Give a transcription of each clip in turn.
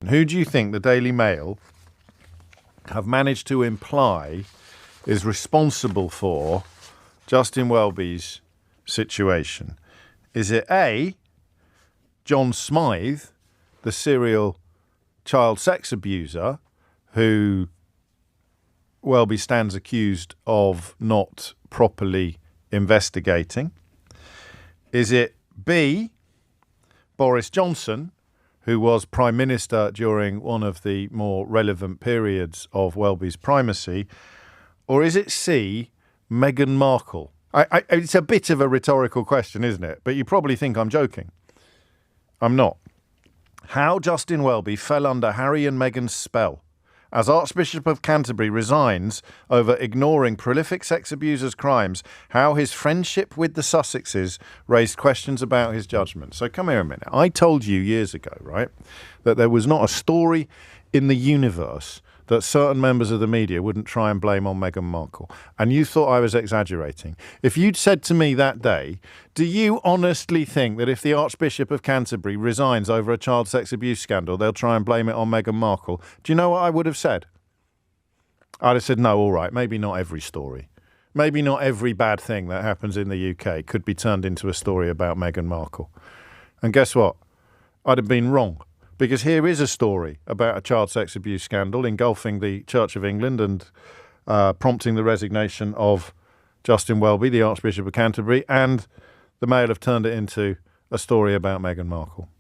Who do you think the Daily Mail have managed to imply is responsible for Justin Welby's situation? Is it A, John Smythe, the serial child sex abuser who Welby stands accused of not properly investigating? Is it B, Boris Johnson, who was Prime Minister during one of the more relevant periods of Welby's primacy? Or is it C, Meghan Markle? It's a bit of a rhetorical question, isn't it? But you probably think I'm joking. I'm not. How Justin Welby fell under Harry and Meghan's spell as Archbishop of Canterbury resigns over ignoring prolific sex abusers' crimes, how his friendship with the Sussexes raised questions about his judgment. So come here a minute. I told you years ago, right, that there was not a story in the universe that certain members of the media wouldn't try and blame on Meghan Markle. And you thought I was exaggerating. If you'd said to me that day, do you honestly think that if the Archbishop of Canterbury resigns over a child sex abuse scandal, they'll try and blame it on Meghan Markle? Do you know what I would have said? I'd have said, no, all right, maybe not every story. Maybe not every bad thing that happens in the UK could be turned into a story about Meghan Markle. And guess what? I'd have been wrong. Because here is a story about a child sex abuse scandal engulfing the Church of England and prompting the resignation of Justin Welby, the Archbishop of Canterbury, and the Mail have turned it into a story about Meghan Markle.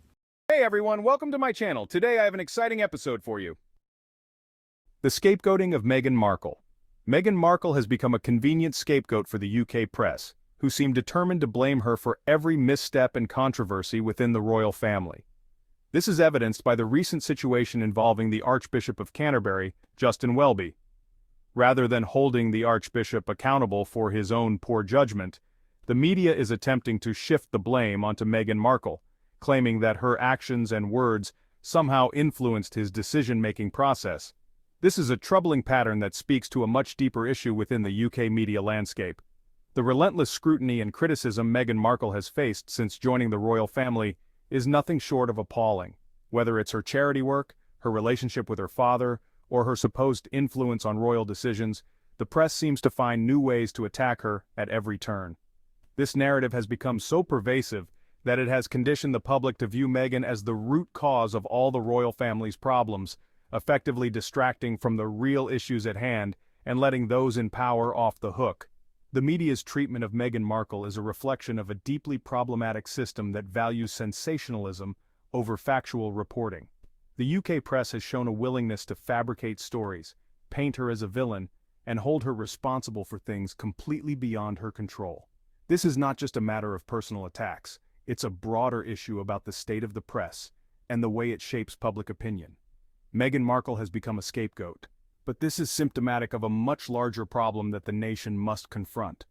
Hey everyone, welcome to my channel. Today I have an exciting episode for you. The scapegoating of Meghan Markle. Meghan Markle has become a convenient scapegoat for the UK press, who seem determined to blame her for every misstep and controversy within the royal family. This is evidenced by the recent situation involving the Archbishop of Canterbury, Justin Welby. Rather than holding the Archbishop accountable for his own poor judgment, the media is attempting to shift the blame onto Meghan Markle, claiming that her actions and words somehow influenced his decision-making process. This is a troubling pattern that speaks to a much deeper issue within the UK media landscape. The relentless scrutiny and criticism Meghan Markle has faced since joining the royal family is nothing short of appalling. Whether it's her charity work, her relationship with her father, or her supposed influence on royal decisions, the press seems to find new ways to attack her at every turn. This narrative has become so pervasive that it has conditioned the public to view Meghan as the root cause of all the royal family's problems, effectively distracting from the real issues at hand and letting those in power off the hook. The media's treatment of Meghan Markle is a reflection of a deeply problematic system that values sensationalism over factual reporting. The UK press has shown a willingness to fabricate stories, paint her as a villain, and hold her responsible for things completely beyond her control. This is not just a matter of personal attacks, it's a broader issue about the state of the press and the way it shapes public opinion. Meghan Markle has become a scapegoat. But this is symptomatic of a much larger problem that the nation must confront.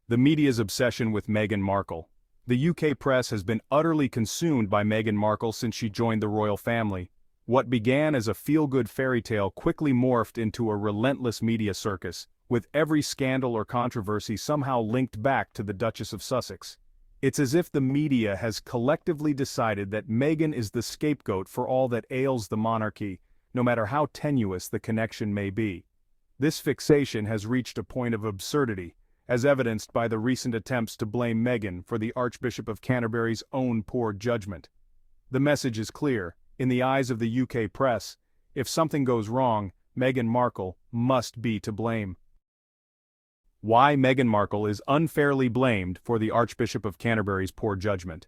The media's obsession with Meghan Markle. The UK press has been utterly consumed by Meghan Markle since she joined the royal family. What began as a feel-good fairy tale quickly morphed into a relentless media circus, with every scandal or controversy somehow linked back to the Duchess of Sussex. It's as if the media has collectively decided that Meghan is the scapegoat for all that ails the monarchy, no matter how tenuous the connection may be. This fixation has reached a point of absurdity, as evidenced by the recent attempts to blame Meghan for the Archbishop of Canterbury's own poor judgment. The message is clear. In the eyes of the UK press, if something goes wrong, Meghan Markle must be to blame. Why Meghan Markle is unfairly blamed for the Archbishop of Canterbury's poor judgment.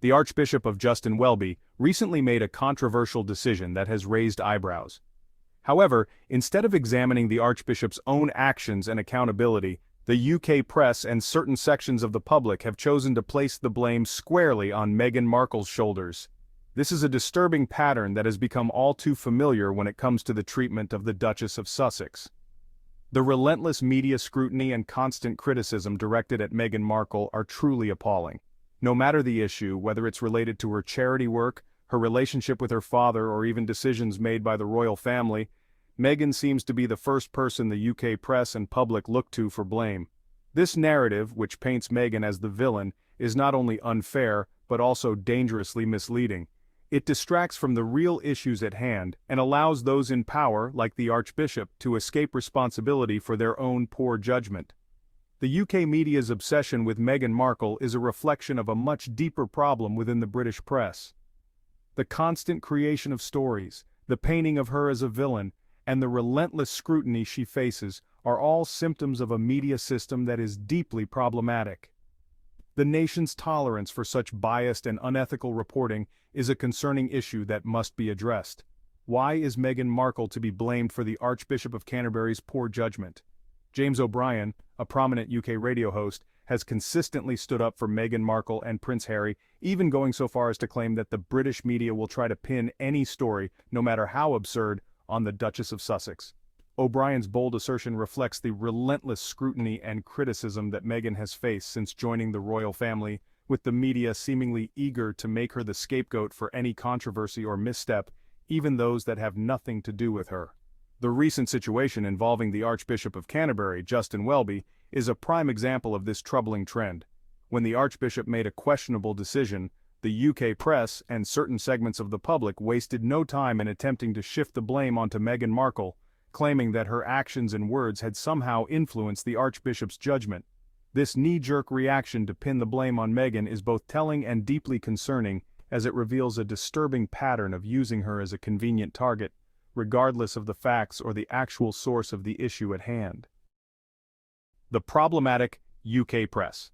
The Archbishop of Justin Welby recently made a controversial decision that has raised eyebrows. However, instead of examining the Archbishop's own actions and accountability, the UK press and certain sections of the public have chosen to place the blame squarely on Meghan Markle's shoulders. This is a disturbing pattern that has become all too familiar when it comes to the treatment of the Duchess of Sussex. The relentless media scrutiny and constant criticism directed at Meghan Markle are truly appalling. No matter the issue, whether it's related to her charity work, her relationship with her father, or even decisions made by the royal family, Meghan seems to be the first person the UK press and public look to for blame. This narrative, which paints Meghan as the villain, is not only unfair, but also dangerously misleading. It distracts from the real issues at hand and allows those in power, like the Archbishop, to escape responsibility for their own poor judgment. The UK media's obsession with Meghan Markle is a reflection of a much deeper problem within the British press. The constant creation of stories, the painting of her as a villain, and the relentless scrutiny she faces are all symptoms of a media system that is deeply problematic. The nation's tolerance for such biased and unethical reporting is a concerning issue that must be addressed. Why is Meghan Markle to be blamed for the Archbishop of Canterbury's poor judgment? James O'Brien, a prominent UK radio host, has consistently stood up for Meghan Markle and Prince Harry, even going so far as to claim that the British media will try to pin any story, no matter how absurd, on the Duchess of Sussex. O'Brien's bold assertion reflects the relentless scrutiny and criticism that Meghan has faced since joining the royal family, with the media seemingly eager to make her the scapegoat for any controversy or misstep, even those that have nothing to do with her. The recent situation involving the Archbishop of Canterbury, Justin Welby, is a prime example of this troubling trend. When the Archbishop made a questionable decision, the UK press and certain segments of the public wasted no time in attempting to shift the blame onto Meghan Markle, claiming that her actions and words had somehow influenced the Archbishop's judgment. This knee-jerk reaction to pin the blame on Meghan is both telling and deeply concerning, as it reveals a disturbing pattern of using her as a convenient target, regardless of the facts or the actual source of the issue at hand. The problematic UK press.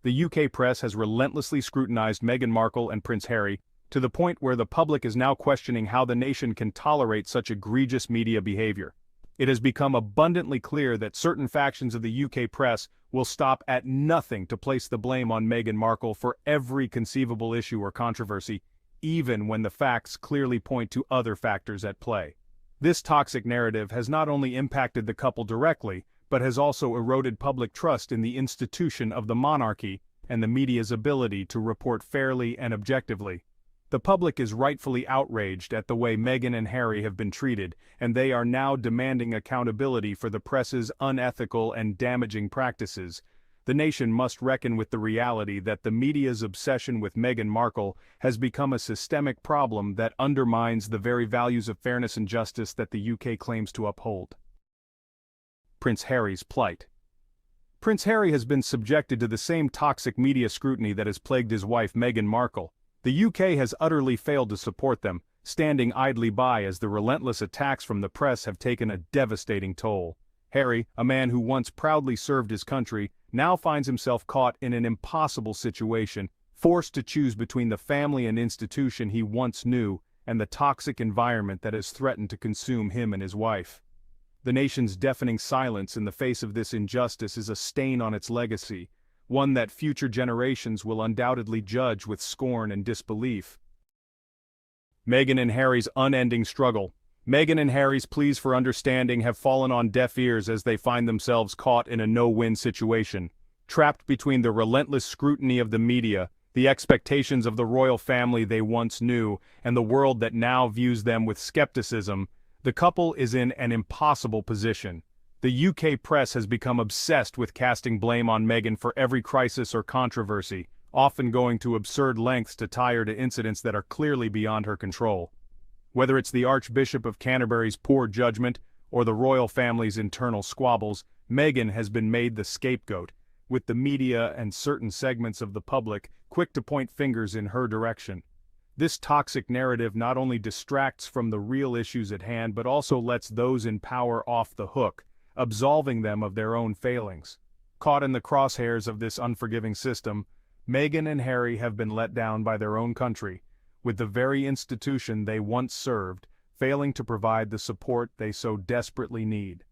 The UK press has relentlessly scrutinized Meghan Markle and Prince Harry, to the point where the public is now questioning how the nation can tolerate such egregious media behavior. It has become abundantly clear that certain factions of the UK press will stop at nothing to place the blame on Meghan Markle for every conceivable issue or controversy, even when the facts clearly point to other factors at play. This toxic narrative has not only impacted the couple directly, but has also eroded public trust in the institution of the monarchy and the media's ability to report fairly and objectively. The public is rightfully outraged at the way Meghan and Harry have been treated, and they are now demanding accountability for the press's unethical and damaging practices. The nation must reckon with the reality that the media's obsession with Meghan Markle has become a systemic problem that undermines the very values of fairness and justice that the UK claims to uphold. Prince Harry's plight. Prince Harry has been subjected to the same toxic media scrutiny that has plagued his wife Meghan Markle. The UK has utterly failed to support them, standing idly by as the relentless attacks from the press have taken a devastating toll. Harry, a man who once proudly served his country, now finds himself caught in an impossible situation, forced to choose between the family and institution he once knew and the toxic environment that has threatened to consume him and his wife. The nation's deafening silence in the face of this injustice is a stain on its legacy, one that future generations will undoubtedly judge with scorn and disbelief. Meghan and Harry's unending struggle. Meghan and Harry's pleas for understanding have fallen on deaf ears as they find themselves caught in a no-win situation. Trapped between the relentless scrutiny of the media, the expectations of the royal family they once knew, and the world that now views them with skepticism, the couple is in an impossible position. The UK press has become obsessed with casting blame on Meghan for every crisis or controversy, often going to absurd lengths to tie her to incidents that are clearly beyond her control. Whether it's the Archbishop of Canterbury's poor judgment or the royal family's internal squabbles, Meghan has been made the scapegoat, with the media and certain segments of the public quick to point fingers in her direction. This toxic narrative not only distracts from the real issues at hand but also lets those in power off the hook, absolving them of their own failings. Caught in the crosshairs of this unforgiving system, Meghan and Harry have been let down by their own country, with the very institution they once served failing to provide the support they so desperately need.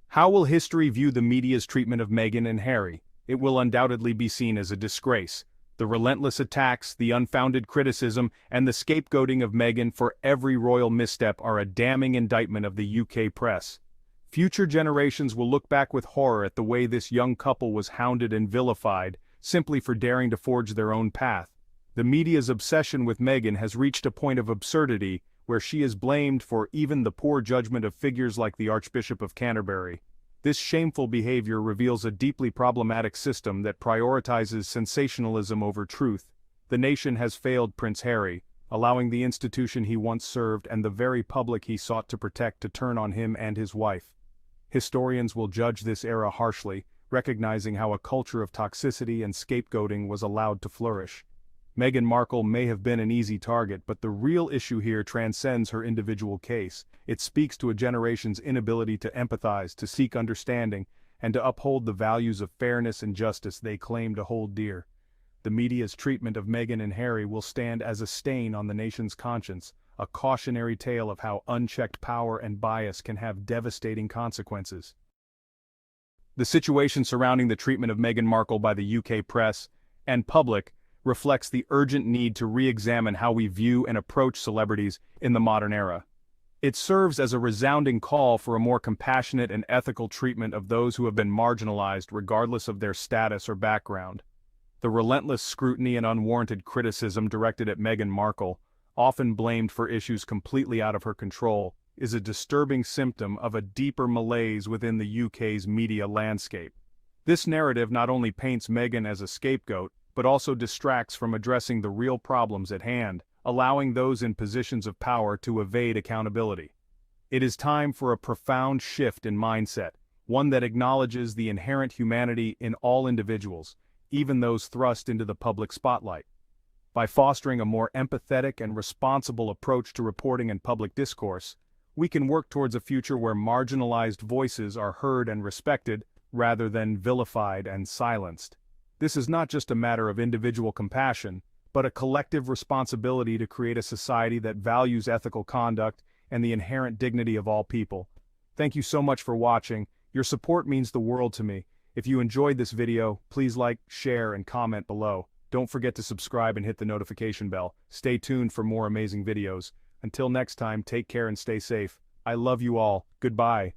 How will history view the media's treatment of Meghan and Harry? It will undoubtedly be seen as a disgrace. The relentless attacks, the unfounded criticism, and the scapegoating of Meghan for every royal misstep are a damning indictment of the UK press. Future generations will look back with horror at the way this young couple was hounded and vilified, simply for daring to forge their own path. The media's obsession with Meghan has reached a point of absurdity where she is blamed for even the poor judgment of figures like the Archbishop of Canterbury. This shameful behavior reveals a deeply problematic system that prioritizes sensationalism over truth. The nation has failed Prince Harry, allowing the institution he once served and the very public he sought to protect to turn on him and his wife. Historians will judge this era harshly, recognizing how a culture of toxicity and scapegoating was allowed to flourish. Meghan Markle may have been an easy target, but the real issue here transcends her individual case. It speaks to a generation's inability to empathize, to seek understanding, and to uphold the values of fairness and justice they claim to hold dear. The media's treatment of Meghan and Harry will stand as a stain on the nation's conscience, a cautionary tale of how unchecked power and bias can have devastating consequences. The situation surrounding the treatment of Meghan Markle by the UK press and public reflects the urgent need to re-examine how we view and approach celebrities in the modern era. It serves as a resounding call for a more compassionate and ethical treatment of those who have been marginalized regardless of their status or background. The relentless scrutiny and unwarranted criticism directed at Meghan Markle, often blamed for issues completely out of her control, is a disturbing symptom of a deeper malaise within the UK's media landscape. This narrative not only paints Meghan as a scapegoat, but also distracts from addressing the real problems at hand, allowing those in positions of power to evade accountability. It is time for a profound shift in mindset, one that acknowledges the inherent humanity in all individuals, even those thrust into the public spotlight. By fostering a more empathetic and responsible approach to reporting and public discourse, we can work towards a future where marginalized voices are heard and respected, rather than vilified and silenced. This is not just a matter of individual compassion, but a collective responsibility to create a society that values ethical conduct and the inherent dignity of all people. Thank you so much for watching. Your support means the world to me. If you enjoyed this video, please like, share, and comment below. Don't forget to subscribe and hit the notification bell. Stay tuned for more amazing videos. Until next time, take care and stay safe. I love you all. Goodbye.